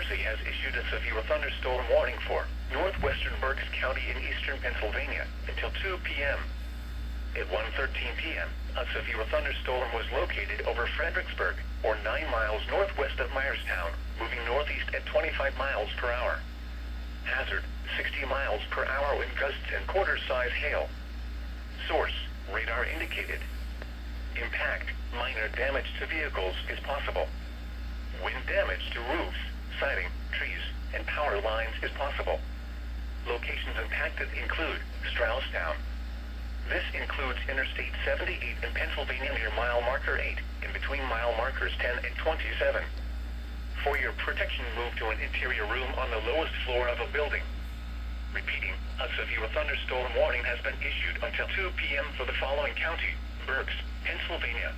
Jersey has issued a severe thunderstorm warning for northwestern Berks County in eastern Pennsylvania until 2 p.m. At 1:13 p.m., a severe thunderstorm was located over Fredericksburg, or 9 miles northwest of Myerstown, moving northeast at 25 miles per hour. Hazard, 60 miles per hour wind gusts and quarter-size hail. Source, radar indicated. Impact, minor damage to vehicles is possible. Wind damage to roofs, siding, trees, and power lines is possible. Locations impacted include Strausstown. This includes Interstate 78 in Pennsylvania near mile marker 8, in between mile markers 10 and 27. For your protection, move to an interior room on the lowest floor of a building. Repeating, a severe thunderstorm warning has been issued until 2 p.m. for the following county: Berks, Pennsylvania,